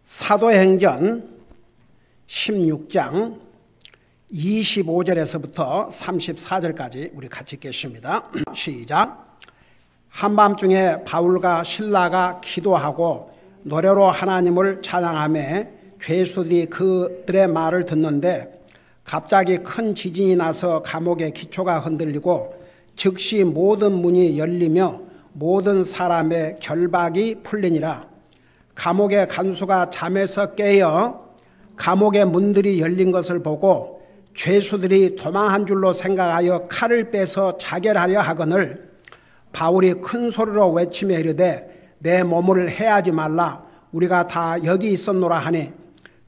사도행전 16장 25절에서부터 34절까지 우리 같이 읽겠습니다. 시작. 한밤중에 바울과 실라가 기도하고 노래로 하나님을 찬양하며 죄수들이 그들의 말을 듣는데 갑자기 큰 지진이 나서 감옥의 기초가 흔들리고 즉시 모든 문이 열리며 모든 사람의 결박이 풀리니라. 감옥의 간수가 잠에서 깨어 감옥의 문들이 열린 것을 보고 죄수들이 도망한 줄로 생각하여 칼을 빼서 자결하려 하거늘 바울이 큰 소리로 외치며 이르되 내 몸을 해하지 말라. 우리가 다 여기 있었노라 하니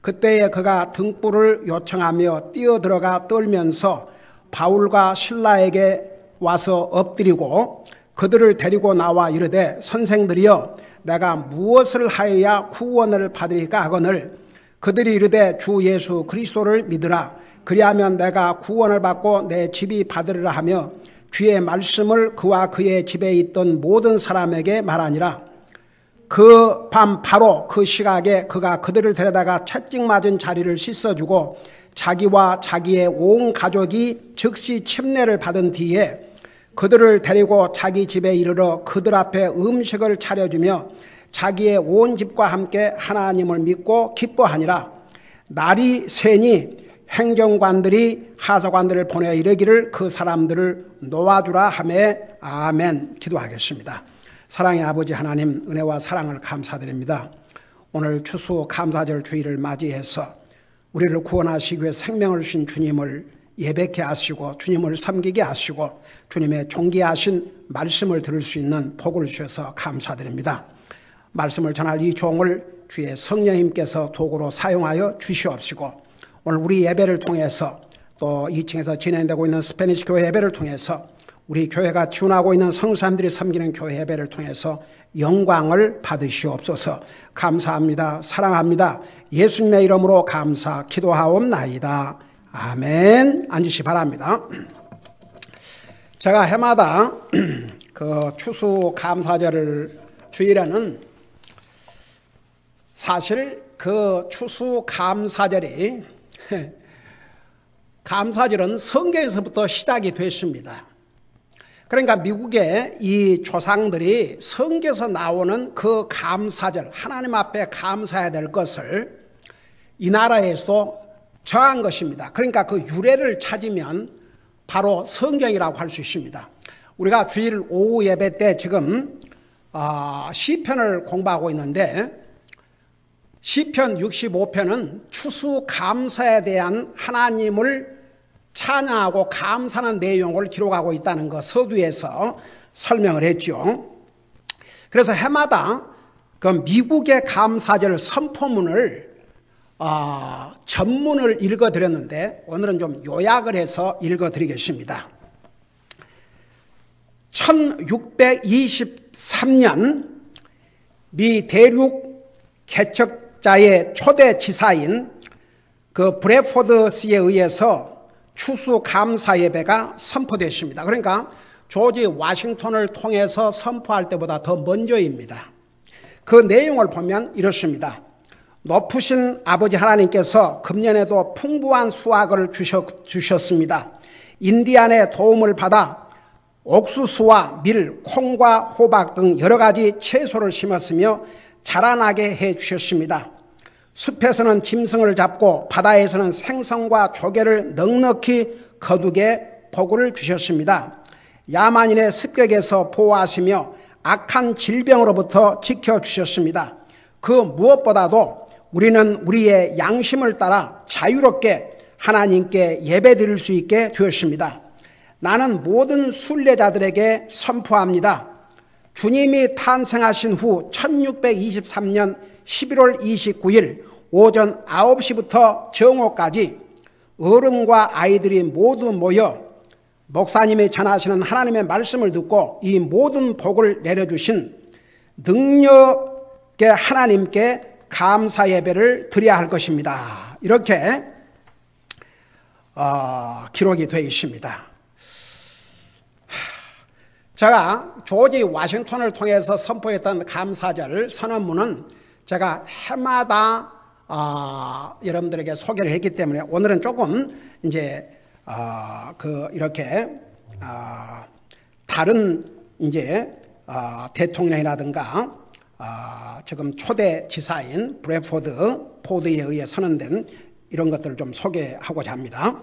그때에 그가 등불을 요청하며 뛰어들어가 떨면서 바울과 실라에게 와서 엎드리고 그들을 데리고 나와 이르되 선생들이여 내가 무엇을 하여야 구원을 받으리까 하거늘 그들이 이르되 주 예수 그리스도를 믿으라. 그리하면 내가 구원을 받고 내 집이 받으리라 하며 주의 말씀을 그와 그의 집에 있던 모든 사람에게 말하니라. 그 밤 바로 그 시각에 그가 그들을 데려다가 채찍 맞은 자리를 씻어주고 자기와 자기의 온 가족이 즉시 침례를 받은 뒤에 그들을 데리고 자기 집에 이르러 그들 앞에 음식을 차려주며 자기의 온 집과 함께 하나님을 믿고 기뻐하니라. 날이 새니 행정관들이 하사관들을 보내 이르기를 그 사람들을 놓아주라 하매 아멘. 기도하겠습니다. 사랑의 아버지 하나님, 은혜와 사랑을 감사드립니다. 오늘 추수 감사절 주일을 맞이해서 우리를 구원하시기 위해 생명을 주신 주님을 예배케 하시고 주님을 섬기게 하시고 주님의 존귀하신 말씀을 들을 수 있는 복을 주셔서 감사드립니다. 말씀을 전할 이 종을 주의 성령님께서 도구로 사용하여 주시옵시고 오늘 우리 예배를 통해서 또 2층에서 진행되고 있는 스페니시 교회 예배를 통해서 우리 교회가 지원하고 있는 성도님들이 섬기는 교회 예배를 통해서 영광을 받으시옵소서. 감사합니다. 사랑합니다. 예수님의 이름으로 감사 기도하옵나이다. 아멘. 앉으시 바랍니다. 제가 해마다 그 추수 감사절을 주일에는 사실 그 추수 감사절이 감사절은 성경에서부터 시작이 됐습니다. 그러니까 미국의 이 조상들이 성경에서 나오는 그 감사절, 하나님 앞에 감사해야 될 것을 이 나라에서도 정한 것입니다. 그러니까 그 유래를 찾으면 바로 성경이라고 할 수 있습니다. 우리가 주일 오후 예배 때 지금 시편을 공부하고 있는데 시편 65편은 추수 감사에 대한 하나님을 찬양하고 감사하는 내용을 기록하고 있다는 것 서두에서 설명을 했죠. 그래서 해마다 그 미국의 감사절 선포문을 전문을 읽어드렸는데 오늘은 좀 요약을 해서 읽어드리겠습니다. 1623년 미 대륙 개척자의 초대 지사인 그 브래포드스에 의해서 추수 감사 예배가 선포됐습니다. 그러니까 조지 워싱턴을 통해서 선포할 때보다 더 먼저입니다. 그 내용을 보면 이렇습니다. 높으신 아버지 하나님께서 금년에도 풍부한 수확을 주셨습니다. 인디안의 도움을 받아 옥수수와 밀, 콩과 호박 등 여러 가지 채소를 심었으며 자라나게 해 주셨습니다. 숲에서는 짐승을 잡고 바다에서는 생선과 조개를 넉넉히 거두게 복을 주셨습니다. 야만인의 습격에서 보호하시며 악한 질병으로부터 지켜주셨습니다. 그 무엇보다도 우리는 우리의 양심을 따라 자유롭게 하나님께 예배드릴 수 있게 되었습니다. 나는 모든 순례자들에게 선포합니다. 주님이 탄생하신 후 1623년 11월 29일 오전 9시부터 정오까지 어른과 아이들이 모두 모여 목사님이 전하시는 하나님의 말씀을 듣고 이 모든 복을 내려주신 능력의 하나님께 감사 예배를 드려야 할 것입니다. 이렇게 기록이 되어 있습니다. 제가 조지 워싱턴을 통해서 선포했던 감사절 선언문은 제가 해마다 여러분들에게 소개를 했기 때문에 오늘은 조금 이제 이렇게 다른 이제 대통령이라든가 지금 초대 지사인 브래포드 포드에 의해 선언된 이런 것들을 좀 소개하고자 합니다.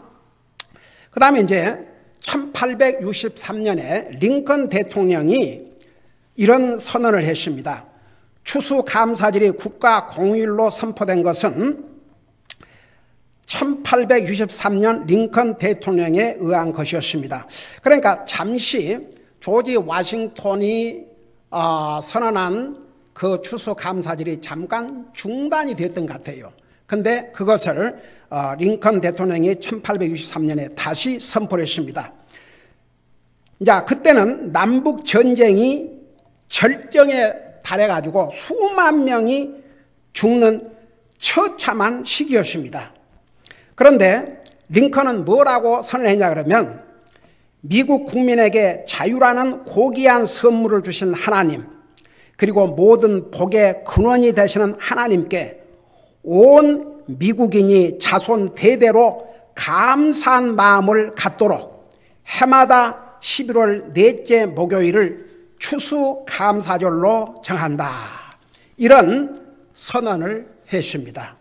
그 다음에 이제 1863년에 링컨 대통령이 이런 선언을 했습니다. 추수감사절이 국가 공휴일로 선포된 것은 1863년 링컨 대통령에 의한 것이었습니다. 그러니까 잠시 조지 워싱턴이 선언한 그 추수감사절이 잠깐 중단이 됐던 것 같아요. 근데 그것을 링컨 대통령이 1863년에 다시 선포를 했습니다. 자, 그때는 남북 전쟁이 절정에 달해가지고 수만 명이 죽는 처참한 시기였습니다. 그런데 링컨은 뭐라고 선언했냐 그러면 미국 국민에게 자유라는 고귀한 선물을 주신 하나님, 그리고 모든 복의 근원이 되시는 하나님께 온 미국인이 자손 대대로 감사한 마음을 갖도록 해마다 11월 넷째 목요일을 추수감사절로 정한다. 이런 선언을 했습니다.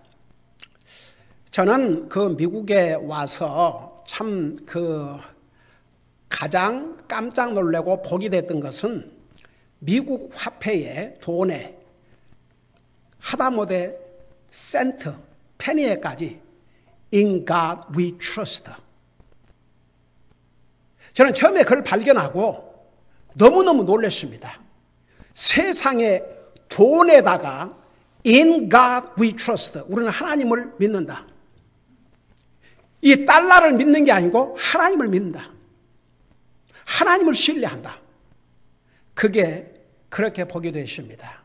저는 그 미국에 와서 참 가장 깜짝 놀라고 복이 됐던 것은 미국 화폐의 돈에 하다못해 센트, 페니에까지 In God we trust. 저는 처음에 그걸 발견하고 너무너무 놀랐습니다. 세상의 돈에다가 In God we trust. 우리는 하나님을 믿는다. 이 달러를 믿는 게 아니고 하나님을 믿는다. 하나님을 신뢰한다. 그게 그렇게 보게 되십니다.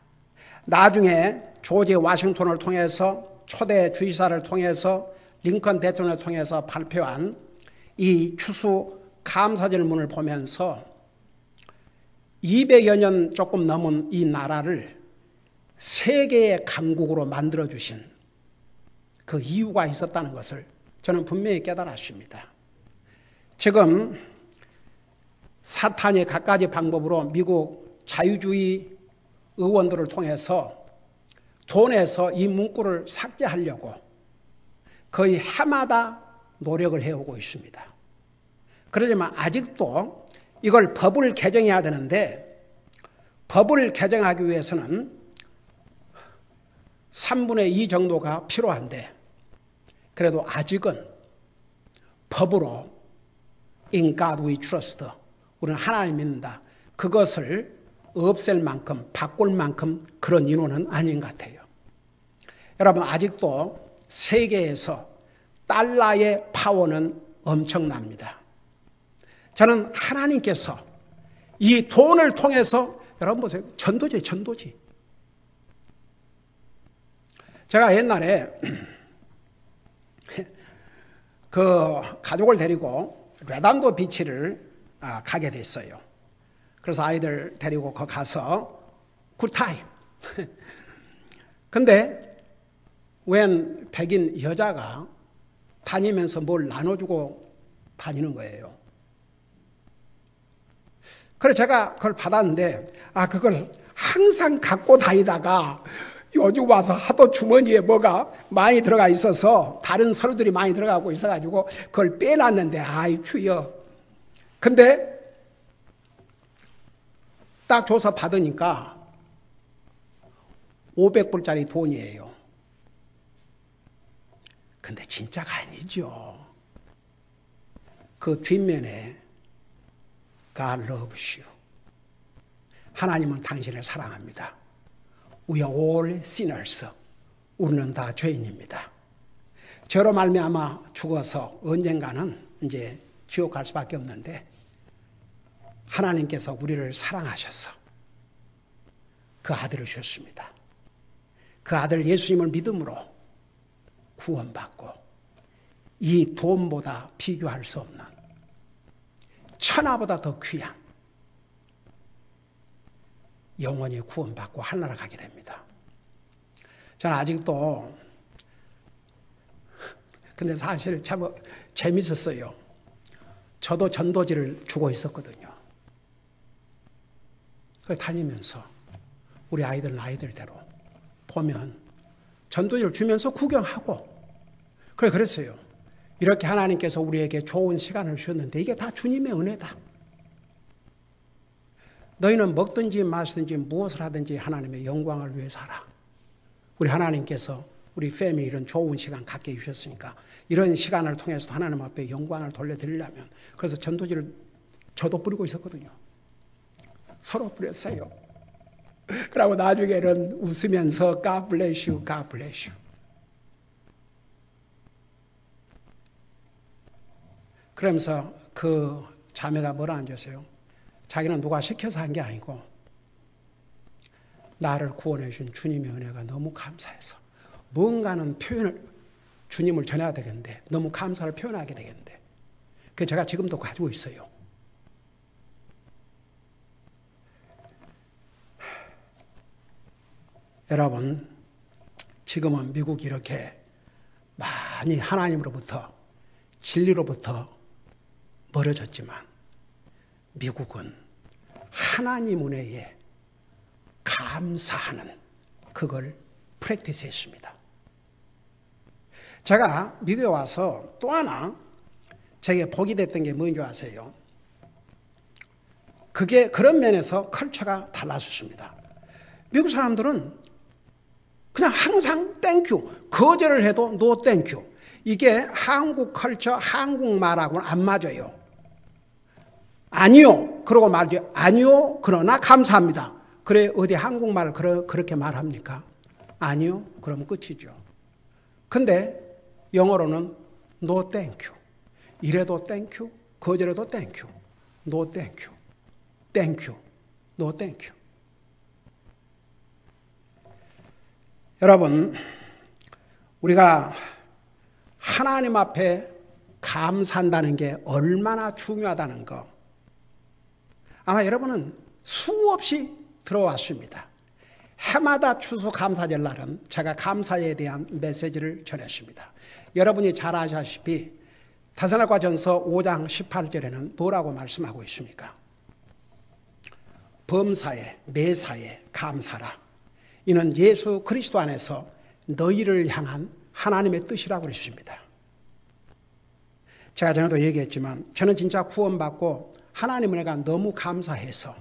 나중에 조지 워싱턴을 통해서 초대 주지사를 통해서 링컨 대통령을 통해서 발표한 이 추수감사절문을 보면서 200여 년 조금 넘은 이 나라를 세계의 강국으로 만들어주신 그 이유가 있었다는 것을 저는 분명히 깨달았습니다. 지금 사탄이 갖가지 방법으로 미국 자유주의 의원들을 통해서 돈에서 이 문구를 삭제하려고 거의 해마다 노력을 해오고 있습니다. 그러지만 아직도 이걸 법을 개정해야 되는데 법을 개정하기 위해서는 3분의 2 정도가 필요한데 그래도 아직은 법으로 In God we trust. 우리는 하나님 믿는다. 그것을 없앨 만큼 바꿀 만큼 그런 인원은 아닌 것 같아요. 여러분 아직도 세계에서 달러의 파워는 엄청납니다. 저는 하나님께서 이 돈을 통해서 여러분 보세요. 전도지. 제가 옛날에 그 가족을 데리고 레단도 비치를 가게 됐어요. 그래서 아이들 데리고 거기 가서 굿타임. 근데 웬 백인 여자가 다니면서 뭘 나눠주고 다니는 거예요. 그래서 제가 그걸 받았는데 그걸 항상 갖고 다니다가 요즘 와서 하도 주머니에 뭐가 많이 들어가 있어서 다른 서류들이 많이 들어가고 있어가지고 그걸 빼놨는데 아이 주여. 근데 딱 조사 받으니까 500불짜리 돈이에요. 근데 진짜가 아니죠. 그 뒷면에 God loves you. 하나님은 당신을 사랑합니다. We are all sinners. 우리는 다 죄인입니다. 저로 말미암아 죽어서 언젠가는 이제 지옥 갈 수밖에 없는데 하나님께서 우리를 사랑하셔서 그 아들을 주셨습니다. 그 아들 예수님을 믿음으로 구원받고 이 돈보다 비교할 수 없는 천하보다 더 귀한 영원히 구원받고 하늘나라 가게 됩니다. 저는 아직도, 근데 사실 참 재밌었어요. 저도 전도지를 주고 있었거든요. 다니면서 우리 아이들은 아이들대로 보면 전도지를 주면서 구경하고 그랬어요. 이렇게 하나님께서 우리에게 좋은 시간을 주셨는데 이게 다 주님의 은혜다. 너희는 먹든지 마시든지 무엇을 하든지 하나님의 영광을 위해서 하라. 우리 하나님께서 우리 패밀리 이런 좋은 시간 갖게 해주셨으니까 이런 시간을 통해서 하나님 앞에 영광을 돌려드리려면, 그래서 전도지를 저도 뿌리고 있었거든요. 서로 뿌렸어요. 그리고 나중에는 웃으면서 God bless you, God bless you. 그러면서 그 자매가 뭐라 앉으세요? 자기는 누가 시켜서 한 게 아니고 나를 구원해 준 주님의 은혜가 너무 감사해서 뭔가는 표현을, 주님을 전해야 되겠는데 너무 감사를 표현하게 되겠는데 그 제가 지금도 가지고 있어요. 여러분, 지금은 미국이 이렇게 많이 하나님으로부터, 진리로부터 멀어졌지만 미국은 하나님 은혜에 감사하는 그걸 프랙티스 했습니다. 제가 미국에 와서 또 하나 제게 복이 됐던 게 뭔지 아세요? 그게 그런 면에서 컬처가 달라졌습니다. 미국 사람들은 그냥 항상 땡큐, 거절을 해도 노 땡큐. 이게 한국 컬처, 한국말하고는 안 맞아요. 아니요, 그러고 말죠. 아니요, 그러나 감사합니다. 그래, 어디 한국말을 그렇게 말합니까? 아니요, 그럼 끝이죠. 근데 영어로는 no thank you. 이래도 땡큐, 거절해도 땡큐. no thank you. 땡큐, no thank you. 여러분, 우리가 하나님 앞에 감사한다는 게 얼마나 중요하다는 거 아마 여러분은 수없이 들어왔습니다. 해마다 추수감사절 날은 제가 감사에 대한 메시지를 전했습니다. 여러분이 잘 아시다시피 데살로니가전서 5장 18절에는 뭐라고 말씀하고 있습니까? 범사에 매사에 감사라. 이는 예수 그리스도 안에서 너희를 향한 하나님의 뜻이라고 그랬습니다. 제가 전에도 얘기했지만 저는 진짜 구원받고 하나님 은혜가 너무 감사해서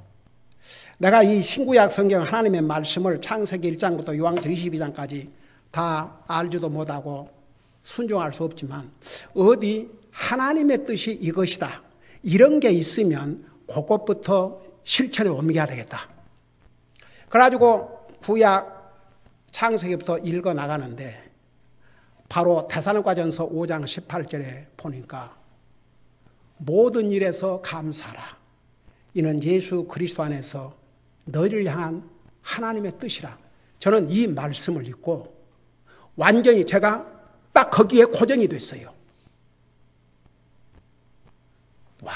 내가 이 신구약 성경 하나님의 말씀을 창세기 1장부터 요한계시록 22장까지 다 알지도 못하고 순종할 수 없지만 어디 하나님의 뜻이 이것이다 이런 게 있으면 그것부터 실천에 옮겨야 되겠다. 그래가지고 구약 창세기부터 읽어 나가는데 바로 데살로니가전서 5장 18절에 보니까 모든 일에서 감사라. 이는 예수 그리스도 안에서 너희를 향한 하나님의 뜻이라. 저는 이 말씀을 읽고 완전히 제가 딱 거기에 고정이 됐어요. 와,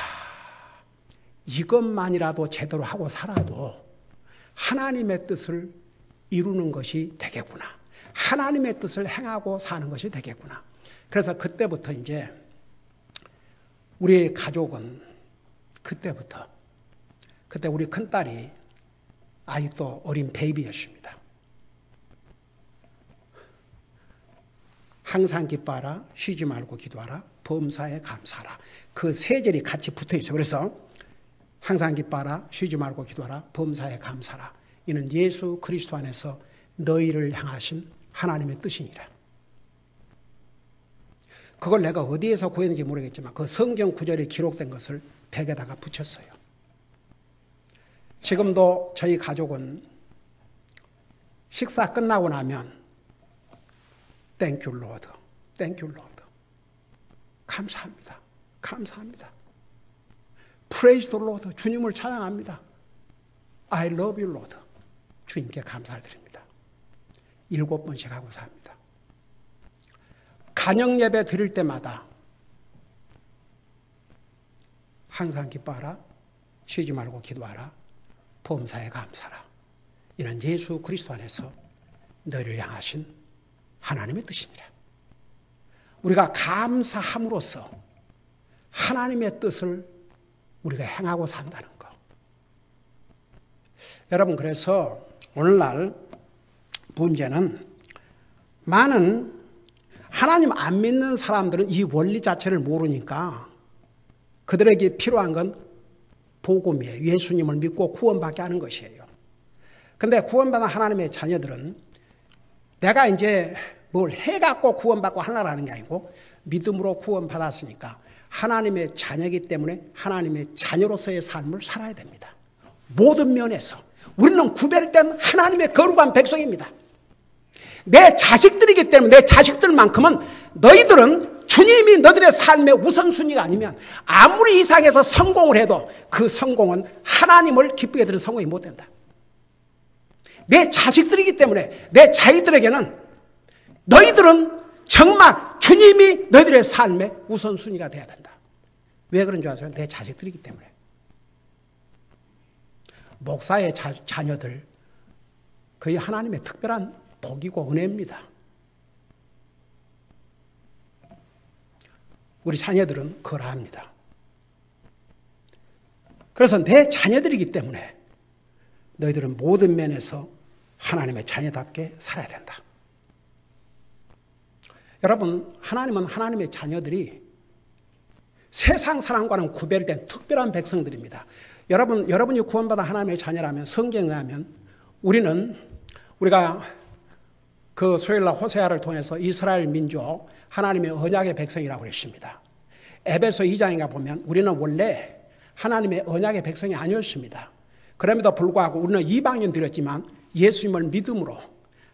이것만이라도 제대로 하고 살아도 하나님의 뜻을 이루는 것이 되겠구나. 하나님의 뜻을 행하고 사는 것이 되겠구나. 그래서 그때부터 이제 우리 가족은 그때 우리 큰딸이 아직도 어린 베이비였습니다. 항상 기뻐하라, 쉬지 말고 기도하라, 범사에 감사하라. 그 세 절이 같이 붙어 있어요. 그래서 항상 기뻐하라, 쉬지 말고 기도하라, 범사에 감사하라. 이는 예수 그리스도 안에서 너희를 향하신 하나님의 뜻이니라. 그걸 내가 어디에서 구했는지 모르겠지만 그 성경 구절에 기록된 것을 벽에다가 붙였어요. 지금도 저희 가족은 식사 끝나고 나면 Thank you, Lord. Thank you, Lord. 감사합니다. 감사합니다. Praise the Lord. 주님을 찬양합니다. I love you, Lord. 주님께 감사를 드립니다. 7번씩 하고 삽니다. 간영 예배 드릴 때마다 항상 기뻐하라, 쉬지 말고 기도하라, 범사에 감사하라. 이는 예수 그리스도 안에서 너희를 향하신 하나님의 뜻이니라. 우리가 감사함으로써 하나님의 뜻을 우리가 행하고 산다는 것. 여러분, 그래서 오늘날 문제는 많은 하나님 안 믿는 사람들은 이 원리 자체를 모르니까 그들에게 필요한 건 복음이에요. 예수님을 믿고 구원받게 하는 것이에요. 근데 구원받은 하나님의 자녀들은 내가 이제 뭘 해갖고 구원받고 하려는 게 아니고 믿음으로 구원받았으니까 하나님의 자녀이기 때문에 하나님의 자녀로서의 삶을 살아야 됩니다. 모든 면에서 우리는 구별된 하나님의 거룩한 백성입니다. 내 자식들이기 때문에 내 자식들만큼은 너희들은 주님이 너희들의 삶의 우선순위가 아니면 아무리 이 세상에서 성공을 해도 그 성공은 하나님을 기쁘게 드는 성공이 못 된다. 내 자식들이기 때문에 내 자식들에게는 너희들은 정말 주님이 너희들의 삶의 우선순위가 돼야 된다. 왜 그런 줄 아세요? 내 자식들이기 때문에. 목사의 자녀들 거의 하나님의 특별한 복이고 은혜입니다. 우리 자녀들은 그걸 압니다. 그래서 내 자녀들이기 때문에 너희들은 모든 면에서 하나님의 자녀답게 살아야 된다. 여러분, 하나님은 하나님의 자녀들이 세상 사람과는 구별된 특별한 백성들입니다. 여러분이 구원받아 하나님의 자녀라면, 성경에 하면 우리가 그 소엘라 호세아를 통해서 이스라엘 민족 하나님의 언약의 백성이라고 그랬습니다. 에베소 2장인가 보면 우리는 원래 하나님의 언약의 백성이 아니었습니다. 그럼에도 불구하고 우리는 이방인들이었지만 예수님을 믿음으로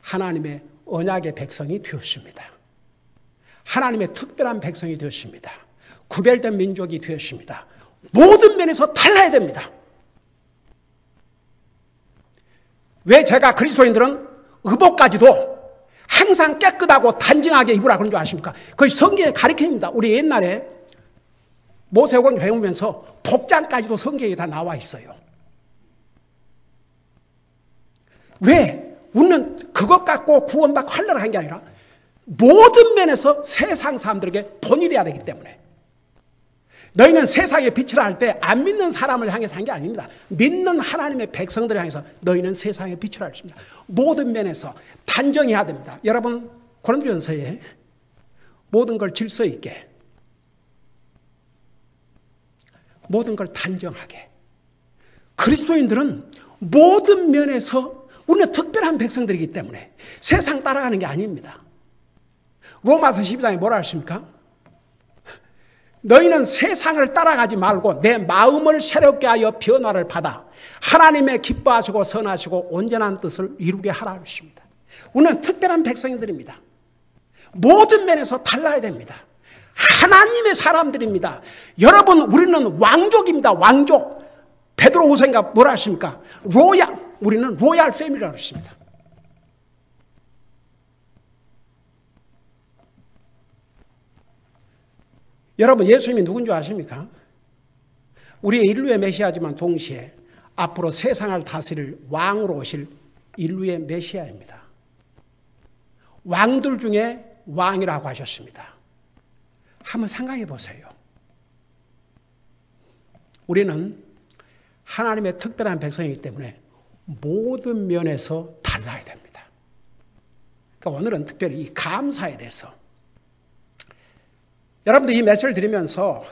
하나님의 언약의 백성이 되었습니다. 하나님의 특별한 백성이 되었습니다. 구별된 민족이 되었습니다. 모든 면에서 달라야 됩니다. 왜 제가 그리스도인들은 의복까지도 항상 깨끗하고 단정하게 입으라 그런 줄 아십니까? 그것이 성경의 가르침입니다. 우리 옛날에 모세오경 배우면서 복장까지도 성경에 다 나와 있어요. 왜? 우리는 그것 갖고 구원받고 하려고 한 게 아니라 모든 면에서 세상 사람들에게 본이 되어야 되기 때문에. 너희는 세상의 빛이라 할 때 안 믿는 사람을 향해서 한 게 아닙니다. 믿는 하나님의 백성들을 향해서 너희는 세상의 빛이라 했습니다. 모든 면에서 단정해야 됩니다. 여러분, 고린도전서에 모든 걸 질서 있게, 모든 걸 단정하게. 그리스도인들은 모든 면에서 우리는 특별한 백성들이기 때문에 세상 따라가는 게 아닙니다. 로마서 12장에 뭐라 하십니까? 너희는 세상을 따라가지 말고 내 마음을 새롭게 하여 변화를 받아 하나님의 기뻐하시고 선하시고 온전한 뜻을 이루게 하라 하십니다. 우리는 특별한 백성들입니다. 모든 면에서 달라야 됩니다. 하나님의 사람들입니다. 여러분, 우리는 왕족입니다. 왕족. 베드로후서인가 뭐라 하십니까? 우리는 로얄 패밀리라고 했습니다. 여러분, 예수님이 누군 줄 아십니까? 우리의 인류의 메시아지만 동시에 앞으로 세상을 다스릴 왕으로 오실 인류의 메시아입니다. 왕들 중에 왕이라고 하셨습니다. 한번 생각해 보세요. 우리는 하나님의 특별한 백성이기 때문에 모든 면에서 달라야 됩니다. 그러니까 오늘은 특별히 이 감사에 대해서 여러분들 이 메시지를 드리면서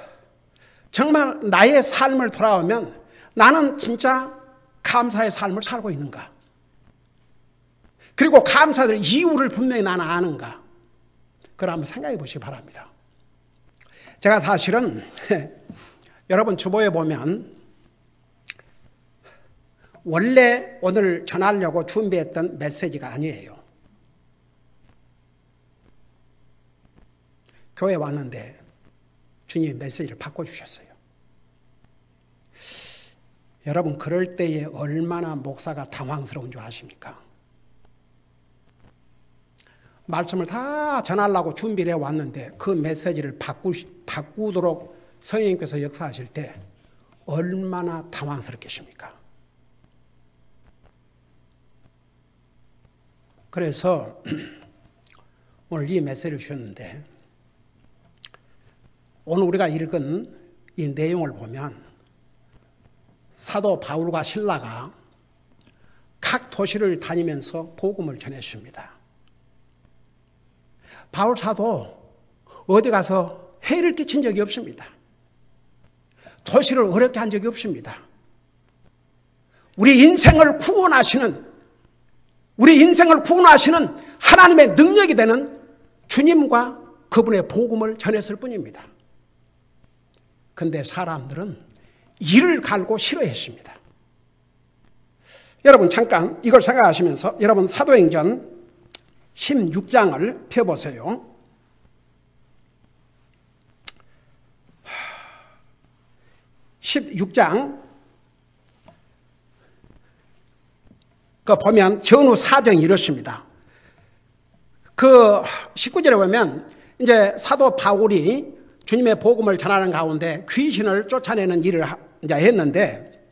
정말 나의 삶을 돌아오면 나는 진짜 감사의 삶을 살고 있는가? 그리고 감사될 이유를 분명히 나는 아는가? 그걸 한번 생각해 보시기 바랍니다. 제가 사실은 여러분 주보에 보면 원래 오늘 전하려고 준비했던 메시지가 아니에요. 교회 왔는데 주님이 메시지를 바꿔주셨어요. 여러분, 그럴 때에 얼마나 목사가 당황스러운 줄 아십니까? 말씀을 다 전하려고 준비를 해왔는데 그 메시지를 바꾸도록 성령님께서 역사하실 때 얼마나 당황스럽겠습니까? 그래서 오늘 이 메시지를 주셨는데, 오늘 우리가 읽은 이 내용을 보면 사도 바울과 실라가 각 도시를 다니면서 복음을 전했습니다. 바울 사도 어디 가서 해를 끼친 적이 없습니다. 도시를 어렵게 한 적이 없습니다. 우리 인생을 구원하시는 하나님의 능력이 되는 주님과 그분의 복음을 전했을 뿐입니다. 그런데 사람들은 이를 갈고 싫어했습니다. 여러분 잠깐 이걸 생각하시면서 여러분 사도행전 16장을 펴보세요. 16장 그 보면 전후 사정이 이렇습니다. 그 19절에 보면 이제 사도 바울이 주님의 복음을 전하는 가운데 귀신을 쫓아내는 일을 이제 했는데,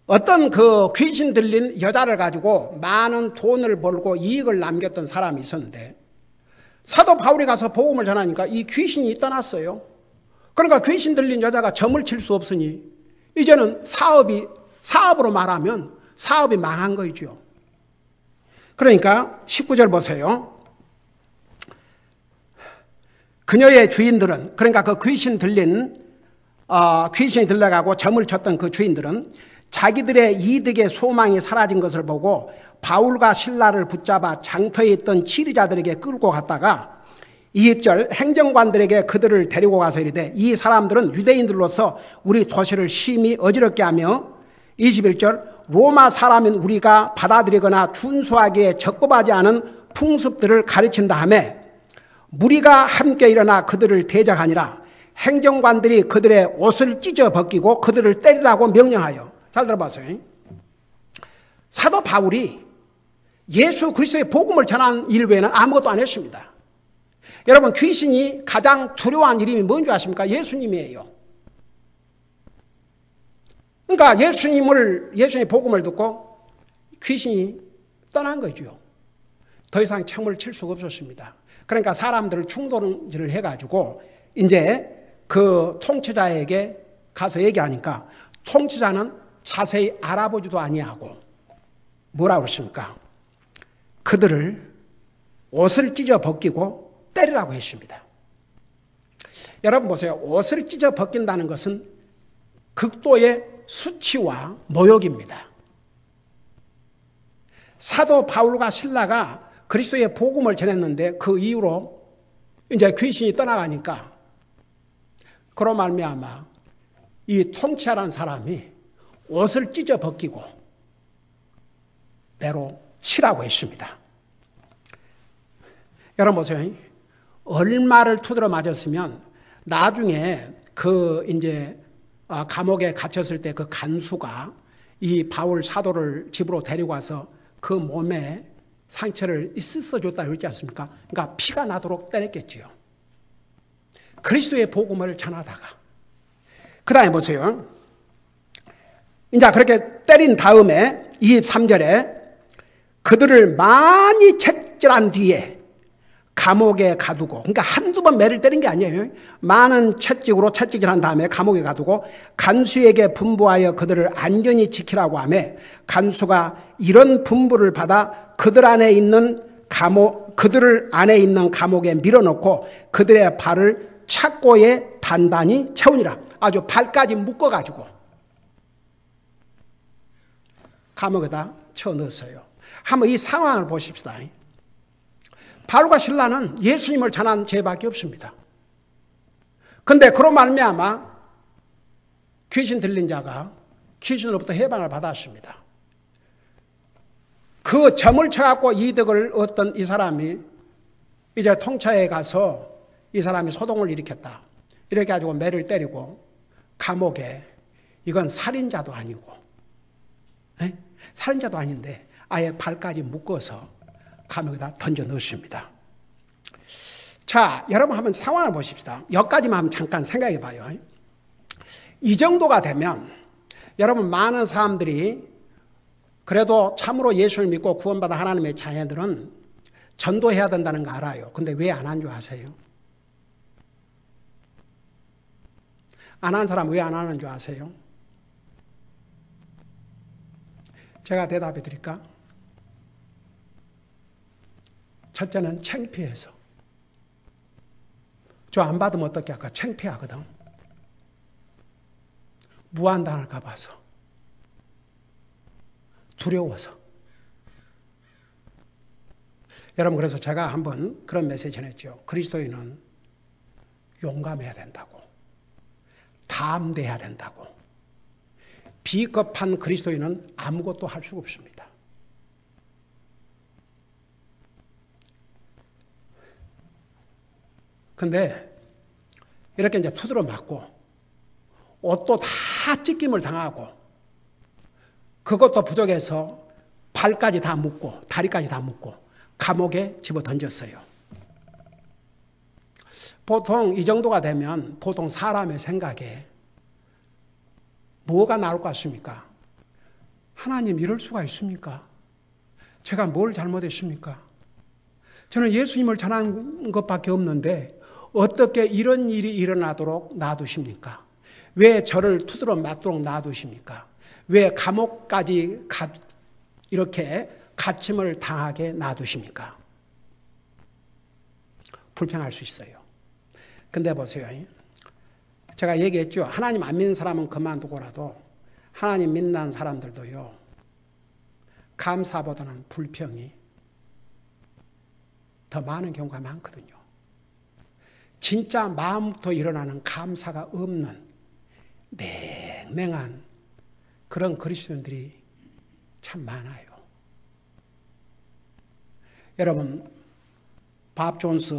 어떤 그 귀신 들린 여자를 가지고 많은 돈을 벌고 이익을 남겼던 사람이 있었는데, 사도 바울이 가서 복음을 전하니까 이 귀신이 떠났어요. 그러니까 귀신 들린 여자가 점을 칠 수 없으니 이제는 사업으로 말하면 사업이 망한 거죠. 그러니까 19절 보세요. 그녀의 주인들은, 그러니까 그 귀신이 들려가고 점을 쳤던 그 주인들은 자기들의 이득의 소망이 사라진 것을 보고 바울과 실라를 붙잡아 장터에 있던 치리자들에게 끌고 갔다가 20절 행정관들에게 그들을 데리고 가서 이르되 이 사람들은 유대인들로서 우리 도시를 심히 어지럽게 하며 21절 로마 사람인 우리가 받아들이거나 준수하기에 적법하지 않은 풍습들을 가르친다 하며 무리가 함께 일어나 그들을 대적하니라. 행정관들이 그들의 옷을 찢어 벗기고 그들을 때리라고 명령하여. 잘 들어보세요. 사도 바울이 예수 그리스도의 복음을 전한 일 외에는 아무것도 안 했습니다. 여러분 귀신이 가장 두려워한 이름이 뭔지 아십니까? 예수님이에요. 그러니까 예수님의 복음을 듣고 귀신이 떠난 거죠. 더 이상 점을 칠 수가 없었습니다. 그러니까 사람들을 충동질을 해가지고 이제 그 통치자에게 가서 얘기하니까 통치자는 자세히 알아보지도 아니하고 뭐라고 그러십니까? 그들을 옷을 찢어 벗기고 때리라고 했습니다. 여러분 보세요. 옷을 찢어 벗긴다는 것은 극도의 수치와 모욕입니다. 사도 바울과 실라가 그리스도의 복음을 전했는데 그 이후로 이제 귀신이 떠나가니까 그로 말미암아 이 통치하라는 사람이 옷을 찢어 벗기고 배로 치라고 했습니다. 여러분 보세요. 얼마를 두드려 맞았으면 나중에 그 이제 감옥에 갇혔을 때 그 간수가 이 바울 사도를 집으로 데리고 와서 그 몸에 상처를 씻어줬다 그러지 않습니까? 그러니까 피가 나도록 때렸겠지요. 그리스도의 복음을 전하다가 그 다음에 보세요. 이제 그렇게 때린 다음에 23절에 그들을 많이 채찍질한 뒤에 감옥에 가두고, 그러니까 한두 번 매를 때린 게 아니에요. 많은 채찍으로 채찍질한 다음에 감옥에 가두고 간수에게 분부하여 그들을 안전히 지키라고 하며 간수가 이런 분부를 받아 그들 안에 있는 감옥에 밀어넣고 그들의 발을 착고에 단단히 채우니라. 아주 발까지 묶어가지고 감옥에다 쳐넣었어요. 한번 이 상황을 보십시다. 바울과 실라는 예수님을 전한 죄밖에 없습니다. 그런데 그로 말미암아 귀신 들린 자가 귀신으로부터 해방을 받았습니다. 그 점을 쳐갖고 이득을 얻던 이 사람이 이제 통차에 가서 이 사람이 소동을 일으켰다. 이렇게 가지고 매를 때리고 감옥에, 이건 살인자도 아니고, 살인자도 아닌데 아예 발까지 묶어서 감옥에다 던져 넣습니다. 자, 여러분 한번 상황을 보십시다. 여기까지만 한번 잠깐 생각해 봐요. 이 정도가 되면 여러분 많은 사람들이 그래도 참으로 예수를 믿고 구원받은 하나님의 자녀들은 전도해야 된다는 거 알아요. 근데 왜 안 한 줄 아세요? 안 한 사람 왜 안 하는 줄 아세요? 제가 대답해 드릴까? 첫째는 창피해서. 저 안 받으면 어떻게 할까? 창피하거든. 무한당할까 봐서. 두려워서. 여러분, 그래서 제가 한번 그런 메시지 전했죠. 그리스도인은 용감해야 된다고. 담대해야 된다고. 비겁한 그리스도인은 아무것도 할 수가 없습니다. 근데 이렇게 이제 두드러 맞고 옷도 다 찢김을 당하고 그것도 부족해서 발까지 다 묶고 다리까지 다 묶고 감옥에 집어 던졌어요. 보통 이 정도가 되면 보통 사람의 생각에 뭐가 나올 것 같습니까? 하나님 이럴 수가 있습니까? 제가 뭘 잘못했습니까? 저는 예수님을 전한 것밖에 없는데 어떻게 이런 일이 일어나도록 놔두십니까? 왜 저를 두드러 맞도록 놔두십니까? 왜 감옥까지 이렇게 갇힘을 당하게 놔두십니까? 불평할 수 있어요. 근데 보세요. 제가 얘기했죠. 하나님 안 믿는 사람은 그만두고라도 하나님 믿는 사람들도요. 감사보다는 불평이 더 많은 경우가 많거든요. 진짜 마음부터 일어나는 감사가 없는 냉랭한 그런 그리스도인들이 참 많아요. 여러분, 밥 존스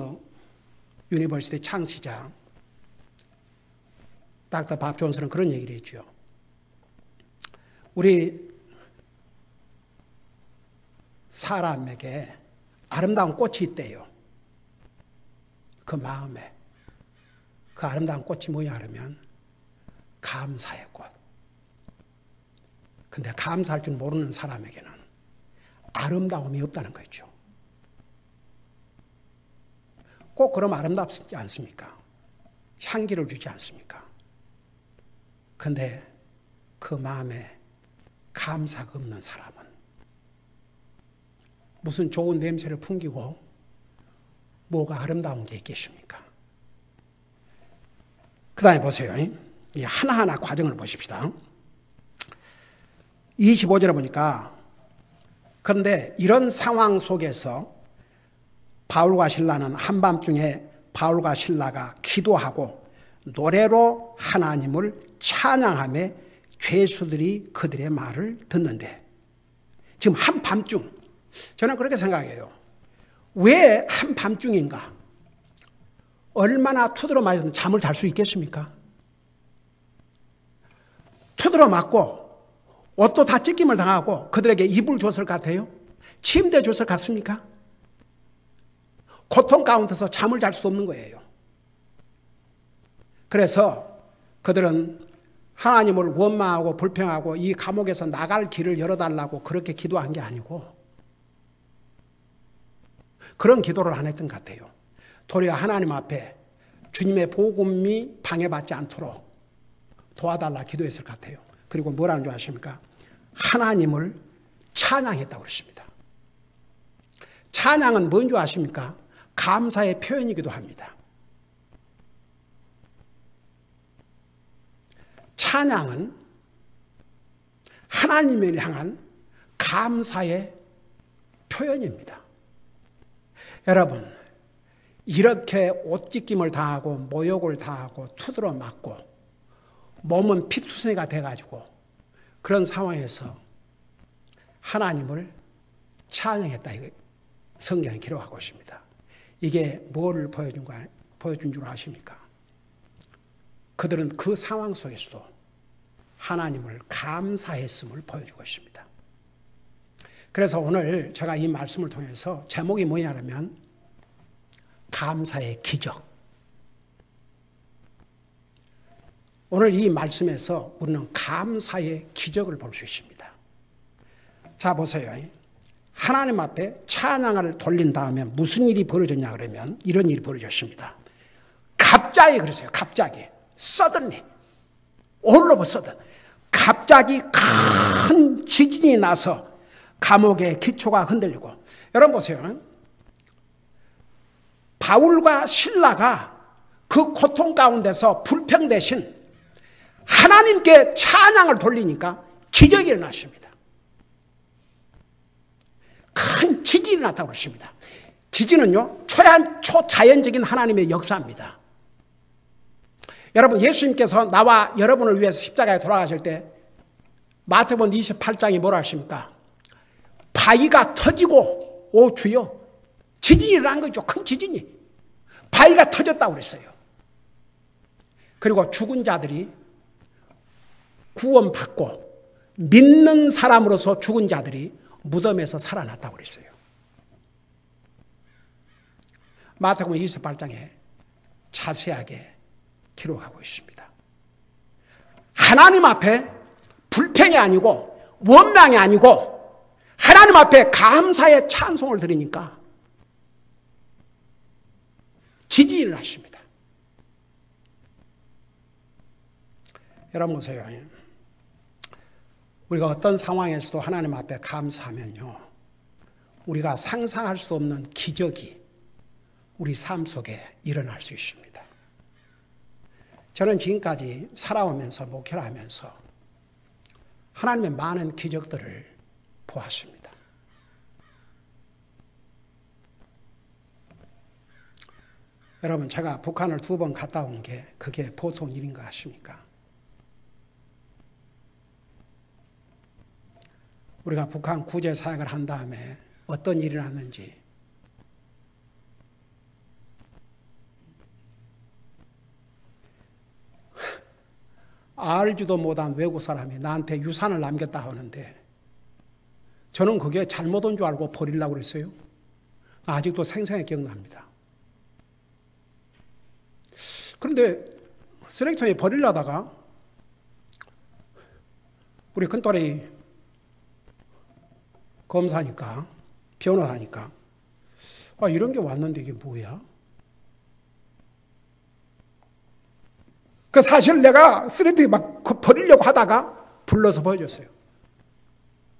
유니버시티 창시자 닥터 밥 존스는 그런 얘기를 했죠. 우리 사람에게 아름다운 꽃이 있대요. 그 마음에. 그 아름다운 꽃이 뭐냐 하면 감사의 꽃. 근데 감사할 줄 모르는 사람에게는 아름다움이 없다는 거죠. 꼭 그럼 아름답지 않습니까? 향기를 주지 않습니까? 근데 그 마음에 감사가 없는 사람은 무슨 좋은 냄새를 풍기고 뭐가 아름다운 게 있겠습니까? 그 다음에 보세요. 이 하나하나 과정을 보십시다. 25절에 보니까 그런데 이런 상황 속에서 바울과 신라는 한밤중에 바울과 신라가 기도하고 노래로 하나님을 찬양하며 죄수들이 그들의 말을 듣는데 지금 한밤중 저는 그렇게 생각해요. 왜 한밤중인가? 얼마나 두드러 맞으면 잠을 잘 수 있겠습니까? 두드러 맞고 옷도 다 찢김을 당하고 그들에게 이불 줬을 것 같아요? 침대 줬을 것 같습니까? 고통 가운데서 잠을 잘 수 없는 거예요. 그래서 그들은 하나님을 원망하고 불평하고 이 감옥에서 나갈 길을 열어달라고 그렇게 기도한 게 아니고 그런 기도를 안 했던 것 같아요. 도리어 하나님 앞에 주님의 복음이 방해받지 않도록 도와달라 기도했을 것 같아요. 그리고 뭐라는 줄 아십니까? 하나님을 찬양했다고 그랬습니다. 찬양은 뭔 줄 아십니까? 감사의 표현이기도 합니다. 찬양은 하나님을 향한 감사의 표현입니다. 여러분, 이렇게 옷찢김을 당하고 모욕을 당하고 두드러 맞고 몸은 피투성이가 돼가지고 그런 상황에서 하나님을 찬양했다. 이거 성경에 기록하고 있습니다. 이게 뭐를 보여준 줄 아십니까? 그들은 그 상황 속에서도 하나님을 감사했음을 보여주고 있습니다. 그래서 오늘 제가 이 말씀을 통해서 제목이 뭐냐면 감사의 기적. 오늘 이 말씀에서 우리는 감사의 기적을 볼 수 있습니다. 자, 보세요. 하나님 앞에 찬양을 돌린 다음에 무슨 일이 벌어졌냐 그러면 이런 일이 벌어졌습니다. 갑자기 그랬어요. 갑자기. suddenly. all of a sudden. 갑자기 큰 지진이 나서 감옥의 기초가 흔들리고. 여러분 보세요. 바울과 실라가 그 고통 가운데서 불평 대신 하나님께 찬양을 돌리니까 기적이 일어났습니다. 큰 지진이 일어났다고 그러십니다. 지진은요, 초자연적인 하나님의 역사입니다. 여러분, 예수님께서 나와 여러분을 위해서 십자가에 돌아가실 때 마태복음 28장이 뭐라 하십니까? 바위가 터지고, 오 주여, 지진이 일어난 거죠. 큰 지진이. 바위가 터졌다고 그랬어요. 그리고 죽은 자들이 구원받고 믿는 사람으로서 죽은 자들이 무덤에서 살아났다고 그랬어요. 마태복음 28장에 자세하게 기록하고 있습니다. 하나님 앞에 불평이 아니고 원망이 아니고 하나님 앞에 감사의 찬송을 드리니까 지진이 일어났습니다. 여러분 보세요. 우리가 어떤 상황에서도 하나님 앞에 감사하면요, 우리가 상상할 수 없는 기적이 우리 삶 속에 일어날 수 있습니다. 저는 지금까지 살아오면서 목회를 하면서 하나님의 많은 기적들을 보았습니다. 여러분, 제가 북한을 2번 갔다 온 게 그게 보통 일인 거 아십니까? 우리가 북한 구제 사역을 한 다음에 어떤 일이 났는지 알지도 못한 외국 사람이 나한테 유산을 남겼다 하는데 저는 그게 잘못 온 줄 알고 버리려고 그랬어요. 아직도 생생히 기억납니다. 그런데 쓰레기통에 버리려다가 우리 큰딸이 검사니까, 변호사니까, 이런 게 왔는데 이게 뭐야? 그 사실 내가 쓰레기 막 버리려고 하다가 불러서 보여줬어요.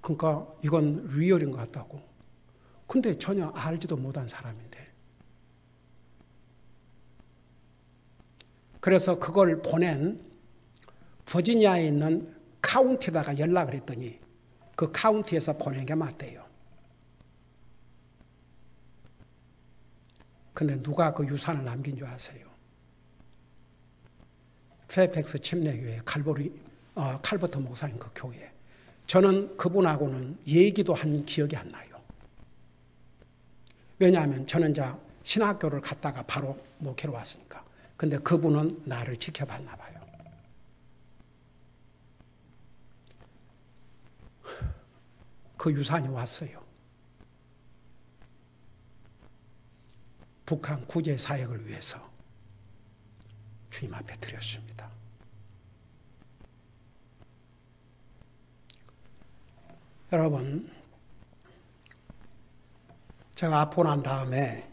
그러니까 이건 리얼인 것 같다고. 근데 전혀 알지도 못한 사람인데. 그래서 그걸 보낸 버지니아에 있는 카운티에다가 연락을 했더니 그 카운티에서 보낸 게 맞대요. 근데 누가 그 유산을 남긴 줄 아세요? 페이펙스 침례교회 칼버트 목사님 그 교회. 저는 그분하고는 얘기도 한 기억이 안 나요. 왜냐하면 저는 신학교를 갔다가 바로 목회로 왔으니까. 근데 그분은 나를 지켜봤나 봐요. 그 유산이 왔어요. 북한 구제 사역을 위해서 주님 앞에 드렸습니다. 여러분, 제가 아프고 난 다음에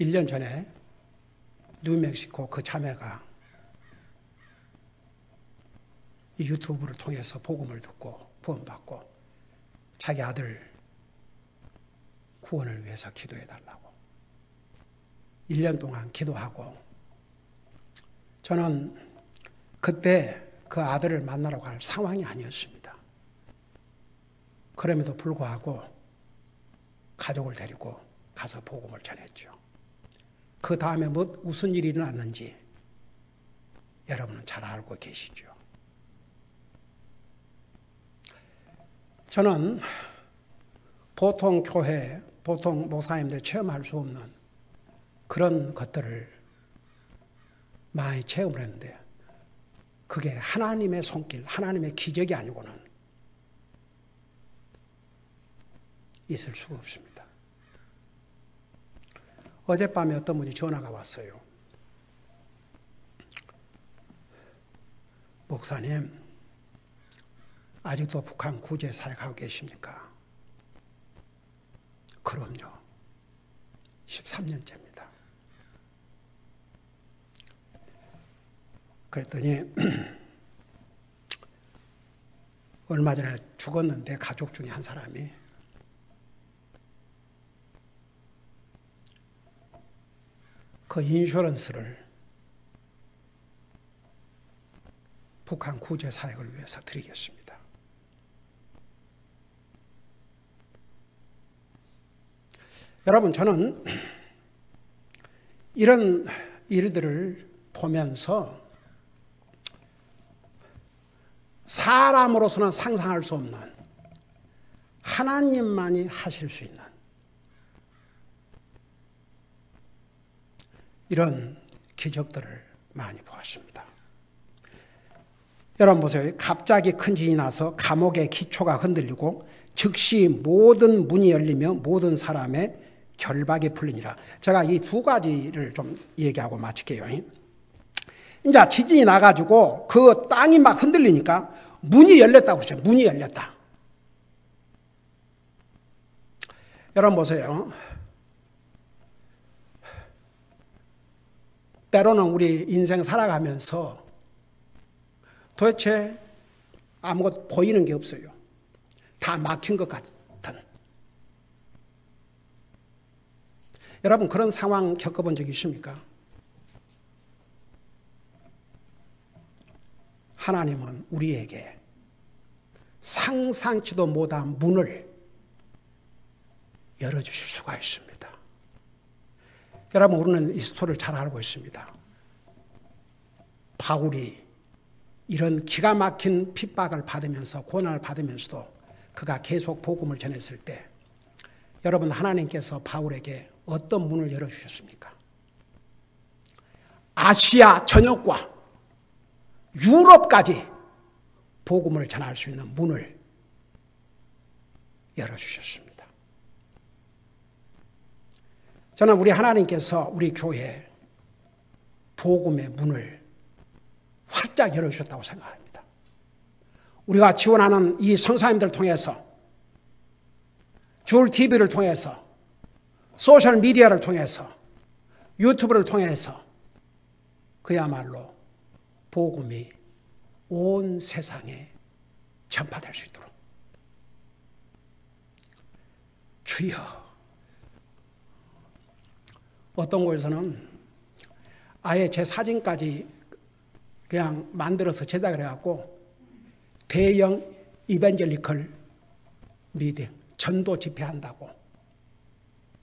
1년 전에 뉴멕시코 그 자매가 이 유튜브를 통해서 복음을 듣고 구원받고 자기 아들 구원을 위해서 기도해달라고 1년 동안 기도하고, 저는 그때 그 아들을 만나러 갈 상황이 아니었습니다. 그럼에도 불구하고 가족을 데리고 가서 복음을 전했죠. 그 다음에 무슨 일이 일어났는지 여러분은 잘 알고 계시죠. 저는 보통 교회, 보통 목사님들 체험할 수 없는 그런 것들을 많이 체험을 했는데 그게 하나님의 손길, 하나님의 기적이 아니고는 있을 수가 없습니다. 어젯밤에 어떤 분이 전화가 왔어요. 목사님, 아직도 북한 구제 사역하고 계십니까? 그럼요. 13년째입니다. 그랬더니 얼마 전에 죽었는데 가족 중에 한 사람이 그 인슈런스를 북한 구제 사역을 위해서 드리겠습니다. 여러분, 저는 이런 일들을 보면서 사람으로서는 상상할 수 없는 하나님만이 하실 수 있는 이런 기적들을 많이 보았습니다. 여러분 보세요. 갑자기 큰 지진이 나서 감옥의 기초가 흔들리고 즉시 모든 문이 열리며 모든 사람의 결박이 풀리니라. 제가 이 두 가지를 좀 얘기하고 마칠게요. 이제 지진이 나가지고 그 땅이 막 흔들리니까 문이 열렸다고 그러죠. 문이 열렸다. 여러분 보세요. 때로는 우리 인생 살아가면서 도대체 아무것도 보이는 게 없어요. 다 막힌 것 같은. 여러분 그런 상황 겪어본 적 있습니까? 하나님은 우리에게 상상치도 못한 문을 열어주실 수가 있습니다. 여러분 우리는 이 스토리를 잘 알고 있습니다. 바울이 이런 기가 막힌 핍박을 받으면서 고난을 받으면서도 그가 계속 복음을 전했을 때 여러분 하나님께서 바울에게 어떤 문을 열어주셨습니까? 아시아 전역과 유럽까지 복음을 전할 수 있는 문을 열어주셨습니다. 저는 우리 하나님께서 우리 교회에 복음의 문을 활짝 열어주셨다고 생각합니다. 우리가 지원하는 이 선사님들을 통해서 줄 TV를 통해서 소셜미디어를 통해서 유튜브를 통해서 그야말로 복음이 온 세상에 전파될 수 있도록 주여. 어떤 곳에서는 아예 제 사진까지 그냥 만들어서 제작을 해갖고 대형 이벤젤리컬 미팅 전도 집회한다고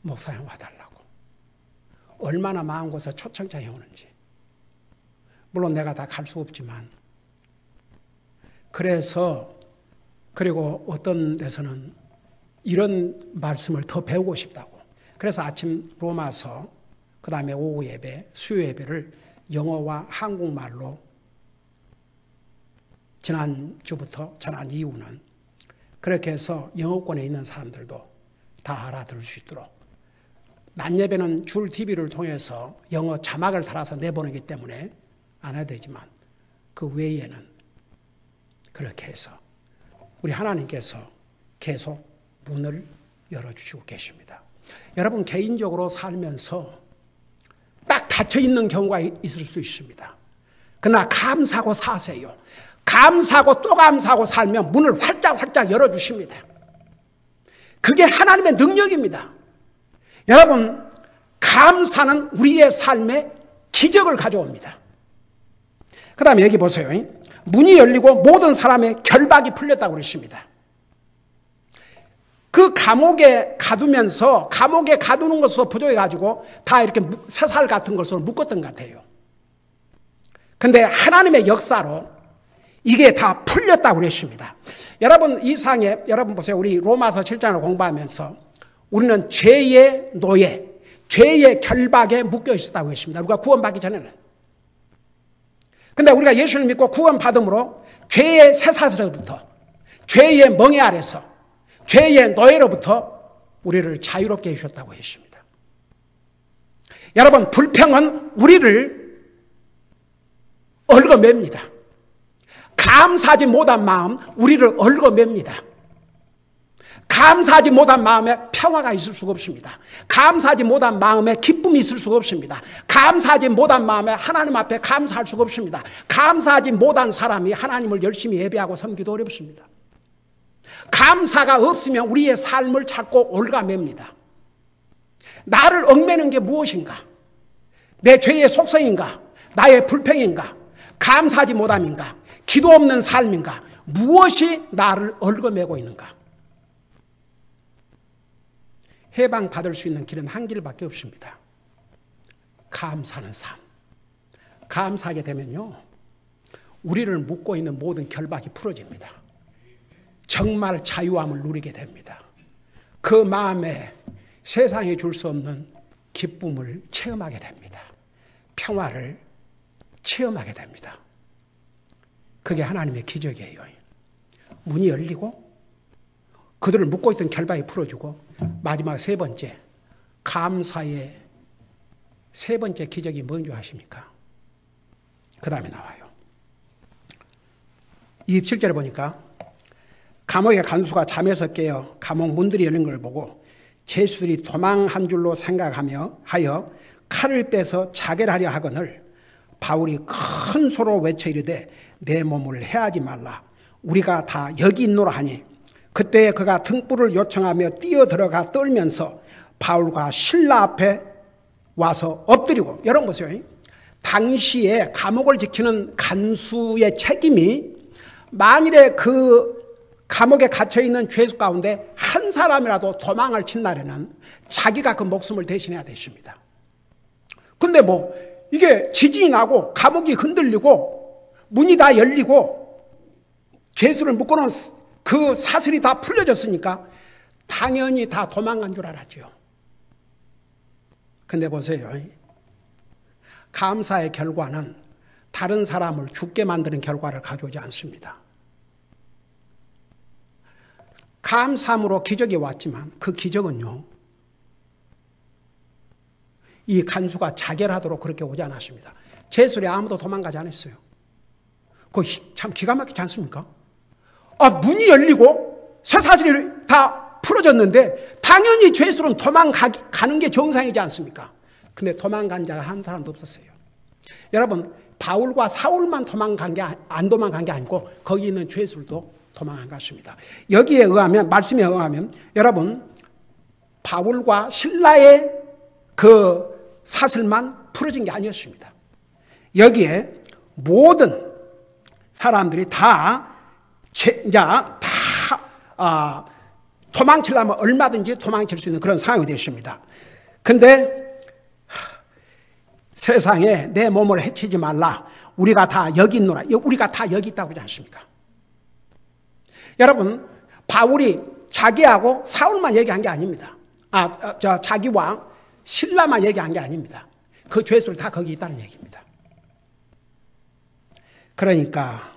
목사님 와달라고 얼마나 마음 곳에 초청장이 오는지. 물론 내가 다 갈 수 없지만 그리고 어떤 데서는 이런 말씀을 더 배우고 싶다고. 그래서 아침 로마서 그 다음에 오후 예배 수요 예배를 영어와 한국말로 지난주부터 전한 이유는 그렇게 해서 영어권에 있는 사람들도 다 알아들을 수 있도록. 낮 예배는 줄 TV를 통해서 영어 자막을 달아서 내보내기 때문에 안 해도 되지만 그 외에는 그렇게 해서 우리 하나님께서 계속 문을 열어주시고 계십니다. 여러분 개인적으로 살면서 딱 닫혀있는 경우가 있을 수도 있습니다. 그러나 감사하고 사세요. 감사하고 또 감사하고 살면 문을 활짝 열어주십니다. 그게 하나님의 능력입니다. 여러분 감사는 우리의 삶에 기적을 가져옵니다. 그 다음에 여기 보세요. 문이 열리고 모든 사람의 결박이 풀렸다고 그랬습니다. 그 감옥에 가두면서 감옥에 가두는 것으로 부족해가지고 다 이렇게 쇠살 같은 것으로 묶었던 것 같아요. 근데 하나님의 역사로 이게 다 풀렸다고 그랬습니다. 여러분 이 상에 여러분 보세요. 우리 로마서 7장을 공부하면서 우리는 죄의 노예, 죄의 결박에 묶여 있었다고 했습니다. 우리가 구원받기 전에는. 근데 우리가 예수를 믿고 구원받음으로 죄의 쇠사슬로부터 죄의 멍에 아래서 죄의 노예로부터 우리를 자유롭게 해주셨다고 했습니다. 여러분 불평은 우리를 얽어맵니다. 감사하지 못한 마음 우리를 얽어맵니다. 감사하지 못한 마음에 평화가 있을 수가 없습니다. 감사하지 못한 마음에 기쁨이 있을 수가 없습니다. 감사하지 못한 마음에 하나님 앞에 감사할 수가 없습니다. 감사하지 못한 사람이 하나님을 열심히 예배하고 섬기도 어렵습니다. 감사가 없으면 우리의 삶을 자꾸 얽어맵니다. 나를 얽매는 게 무엇인가? 내 죄의 속성인가? 나의 불평인가? 감사하지 못함인가? 기도 없는 삶인가? 무엇이 나를 얽어매고 있는가? 해방받을 수 있는 길은 한 길밖에 없습니다. 감사하는 삶. 감사하게 되면요, 우리를 묶고 있는 모든 결박이 풀어집니다. 정말 자유함을 누리게 됩니다. 그 마음에 세상에 줄 수 없는 기쁨을 체험하게 됩니다. 평화를 체험하게 됩니다. 그게 하나님의 기적이에요. 문이 열리고 그들을 묶고 있던 결박이 풀어주고, 마지막 세 번째, 감사의 세 번째 기적이 뭔지 아십니까? 그 다음에 나와요. 27절에 보니까 감옥의 간수가 잠에서 깨어 감옥 문들이 열린 걸 보고 죄수들이 도망한 줄로 생각하며 하여 칼을 빼서 자결하려 하거늘 바울이 큰 소리로 외쳐 이르되 내 몸을 해하지 말라. 우리가 다 여기 있노라 하니 그때 그가 등불을 요청하며 뛰어들어가 떨면서 바울과 신라 앞에 와서 엎드리고, 여러분 보세요. 당시에 감옥을 지키는 간수의 책임이 만일에 그 감옥에 갇혀있는 죄수 가운데 한 사람이라도 도망을 친 날에는 자기가 그 목숨을 대신해야 되십니다. 근데 이게 지진이 나고 감옥이 흔들리고 문이 다 열리고 죄수를 묶어놓은 그 사슬이 다 풀려졌으니까 당연히 다 도망간 줄 알았죠. 근데 보세요. 감사의 결과는 다른 사람을 죽게 만드는 결과를 가져오지 않습니다. 감사함으로 기적이 왔지만 그 기적은요, 이 간수가 자결하도록 그렇게 오지 않았습니다. 죄수들이 아무도 도망가지 않았어요. 그거 참 기가 막히지 않습니까? 문이 열리고 쇠사슬이 다 풀어졌는데 당연히 죄수는 도망가는 게 정상이지 않습니까? 근데 도망간 자가 한 사람도 없었어요. 여러분, 바울과 사울만 안 도망간 게 아니고 거기 있는 죄수들도 도망한 것입니다. 여기에 의하면, 말씀에 의하면 여러분, 바울과 신라의 그 사슬만 풀어진 게 아니었습니다. 여기에 모든 사람들이 도망치려면 얼마든지 도망칠 수 있는 그런 상황이 되었습니다. 근데 세상에 내 몸을 해치지 말라. 우리가 다 여기 있노라. 우리가 다 여기 있다고 하지 않습니까? 여러분, 바울이 자기하고 사울만 얘기한 게 아닙니다. 자기와 신라만 얘기한 게 아닙니다. 그 죄수들 다 거기 있다는 얘기입니다. 그러니까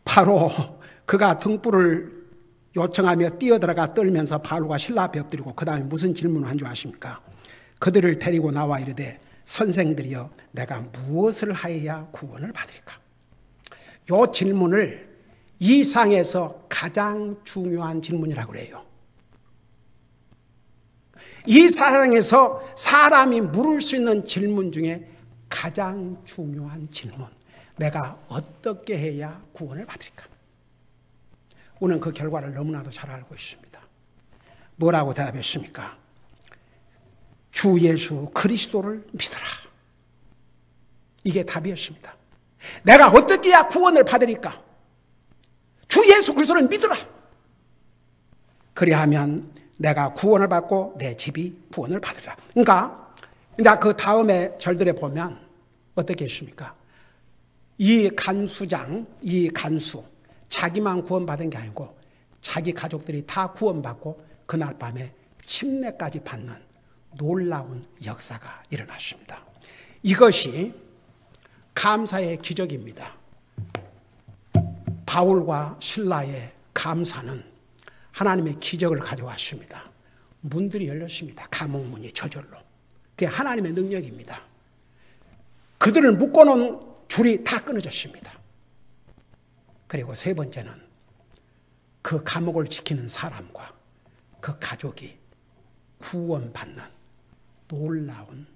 바로 그가 등불을 요청하며 뛰어들어가 떨면서 바울과 신라 앞에 엎드리고 그 다음에 무슨 질문을 한 줄 아십니까? 그들을 데리고 나와 이르되 선생들이여 내가 무엇을 하여야 구원을 받을까? 이 질문을 이 상에서 가장 중요한 질문이라고 그래요. 이 세상에서 사람이 물을 수 있는 질문 중에 가장 중요한 질문. 내가 어떻게 해야 구원을 받을까? 우리는 그 결과를 너무나도 잘 알고 있습니다. 뭐라고 대답했습니까? 주 예수 그리스도를 믿어라. 이게 답이었습니다. 내가 어떻게 해야 구원을 받으리까? 주 예수 그리스도를 믿어라. 그리하면 내가 구원을 받고 내 집이 구원을 받으리라. 그러니까 이제 그 다음에 절들에 보면 어떻게 했습니까? 이 간수, 자기만 구원받은 게 아니고 자기 가족들이 다 구원받고 그날 밤에 침례까지 받는 놀라운 역사가 일어났습니다. 이것이 감사의 기적입니다. 바울과 신라의 감사는 하나님의 기적을 가져왔습니다. 문들이 열렸습니다. 감옥 문이 저절로. 그게 하나님의 능력입니다. 그들을 묶어놓은 줄이 다 끊어졌습니다. 그리고 세 번째는 그 감옥을 지키는 사람과 그 가족이 구원받는 놀라운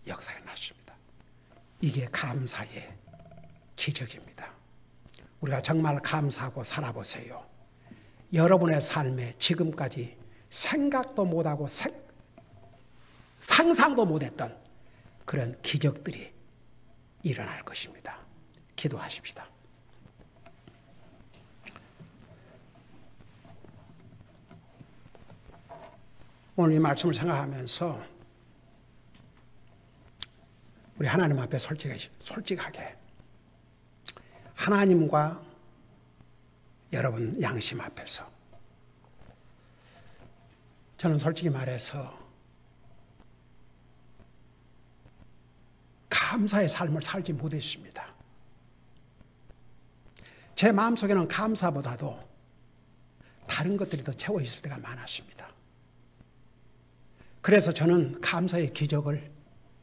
역사가 났습니다. 이게 감사의 기적입니다. 우리가 정말 감사하고 살아보세요. 여러분의 삶에 지금까지 생각도 못하고 상상도 못했던 그런 기적들이 일어날 것입니다. 기도하십시다. 오늘 이 말씀을 생각하면서 우리 하나님 앞에 솔직하게 하나님과 여러분 양심 앞에서 저는 솔직히 말해서 감사의 삶을 살지 못했습니다. 제 마음속에는 감사보다도 다른 것들이 더 채워 있을 때가 많았습니다. 그래서 저는 감사의 기적을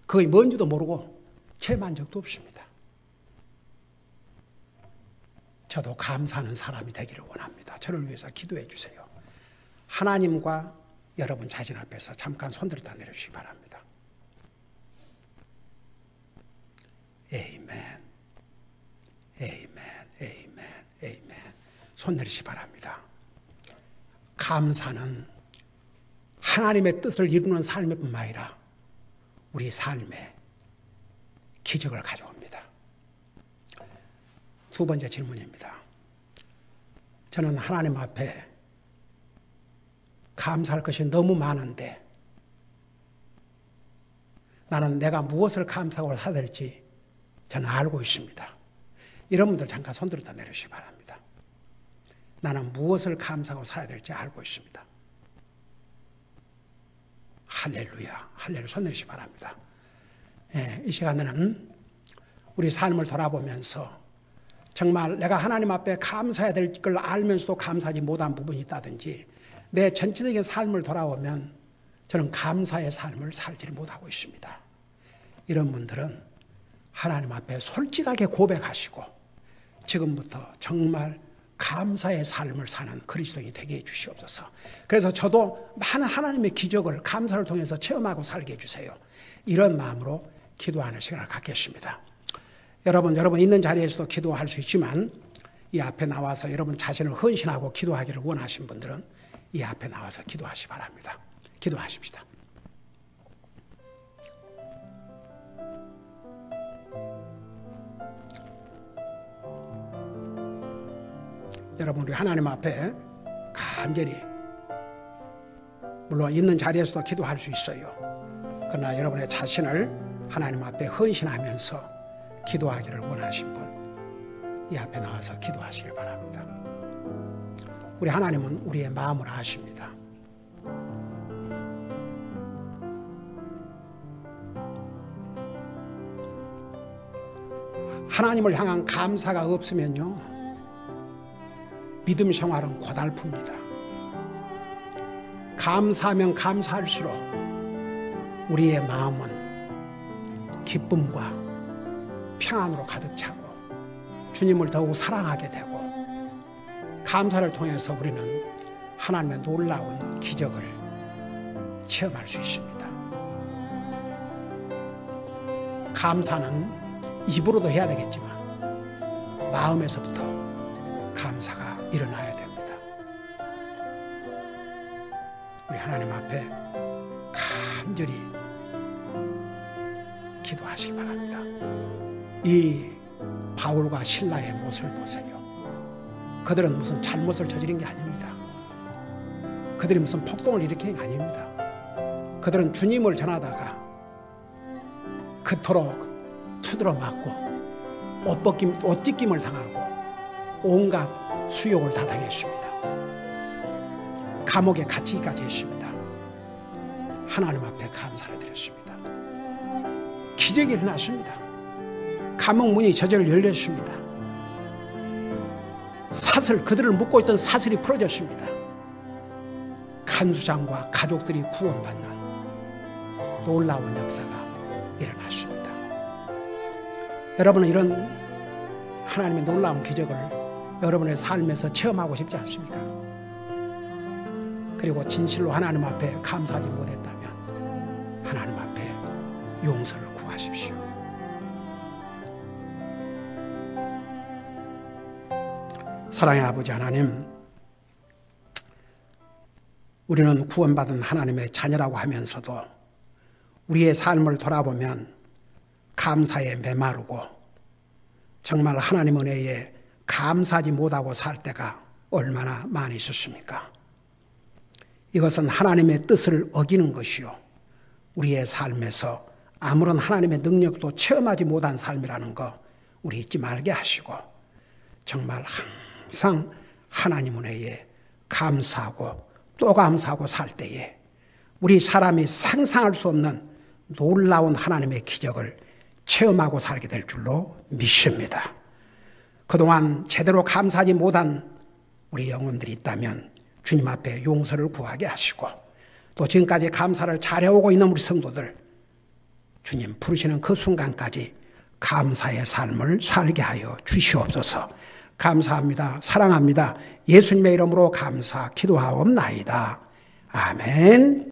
그게 뭔지도 모르고 체험한 적도 없습니다. 저도 감사하는 사람이 되기를 원합니다. 저를 위해서 기도해 주세요. 하나님과 여러분 자신 앞에서 잠깐 손들을 다 내려주시기 바랍니다. 에이멘, 에이멘, 에이멘, 에이멘. 손 내리시기 바랍니다. 감사는 하나님의 뜻을 이루는 삶일 뿐만 아니라 우리 삶에 기적을 가져옵니다. 두 번째 질문입니다. 저는 하나님 앞에 감사할 것이 너무 많은데 나는 내가 무엇을 감사하고 해야 될지 저는 알고 있습니다. 이런 분들 잠깐 손들어 다 내려주시기 바랍니다. 나는 무엇을 감사하고 살아야 될지 알고 있습니다. 할렐루야, 할렐루야. 손 내리시기 바랍니다. 예, 이 시간에는 우리 삶을 돌아보면서 정말 내가 하나님 앞에 감사해야 될 걸 알면서도 감사하지 못한 부분이 있다든지 내 전체적인 삶을 돌아보면 저는 감사의 삶을 살지 못하고 있습니다. 이런 분들은 하나님 앞에 솔직하게 고백하시고 지금부터 정말 감사의 삶을 사는 그리스도인이 되게 해주시옵소서. 그래서 저도 많은 하나님의 기적을 감사를 통해서 체험하고 살게 해주세요. 이런 마음으로 기도하는 시간을 갖겠습니다. 여러분 있는 자리에서도 기도할 수 있지만 이 앞에 나와서 여러분 자신을 헌신하고 기도하기를 원하신 분들은 이 앞에 나와서 기도하시기 바랍니다. 기도하십시다. 여러분 우리 하나님 앞에 간절히 물론 있는 자리에서도 기도할 수 있어요. 그러나 여러분의 자신을 하나님 앞에 헌신하면서 기도하기를 원하신 분 이 앞에 나와서 기도하시길 바랍니다. 우리 하나님은 우리의 마음을 아십니다. 하나님을 향한 감사가 없으면요 믿음 생활은 고달픕니다. 감사하면 감사할수록 우리의 마음은 기쁨과 평안으로 가득 차고 주님을 더욱 사랑하게 되고 감사를 통해서 우리는 하나님의 놀라운 기적을 체험할 수 있습니다. 감사는 입으로도 해야 되겠지만 마음에서부터 감사가 일어나야 됩니다. 우리 하나님 앞에 간절히 기도하시기 바랍니다. 이 바울과 실라의 모습을 보세요. 그들은 무슨 잘못을 저지른 게 아닙니다. 그들이 무슨 폭동을 일으킨 게 아닙니다. 그들은 주님을 전하다가 그토록 투들어 맞고 옷 찢김을 당하고 온갖 수욕을 다 당했습니다. 감옥에 갇히기까지 했습니다. 하나님 앞에 감사를 드렸습니다. 기적이 일어났습니다. 감옥 문이 저절로 열렸습니다. 그들을 묶고 있던 사슬이 풀어졌습니다. 간수장과 가족들이 구원받는 놀라운 역사가 일어났습니다. 여러분은 이런 하나님의 놀라운 기적을 여러분의 삶에서 체험하고 싶지 않습니까? 그리고 진실로 하나님 앞에 감사하지 못했다면 하나님 앞에 용서를 구하십시오. 사랑의 아버지 하나님, 우리는 구원받은 하나님의 자녀라고 하면서도 우리의 삶을 돌아보면 감사에 메마르고 정말 하나님 은혜에 감사하지 못하고 살 때가 얼마나 많이 있었습니까? 이것은 하나님의 뜻을 어기는 것이요, 우리의 삶에서 아무런 하나님의 능력도 체험하지 못한 삶이라는 거 우리 잊지 말게 하시고 정말 항상 하나님 은혜에 감사하고 또 감사하고 살 때에 우리 사람이 상상할 수 없는 놀라운 하나님의 기적을 체험하고 살게 될 줄로 믿습니다. 그동안 제대로 감사하지 못한 우리 영혼들이 있다면 주님 앞에 용서를 구하게 하시고, 또 지금까지 감사를 잘해오고 있는 우리 성도들 주님 부르시는 그 순간까지 감사의 삶을 살게 하여 주시옵소서. 감사합니다. 사랑합니다. 예수님의 이름으로 감사 기도하옵나이다. 아멘.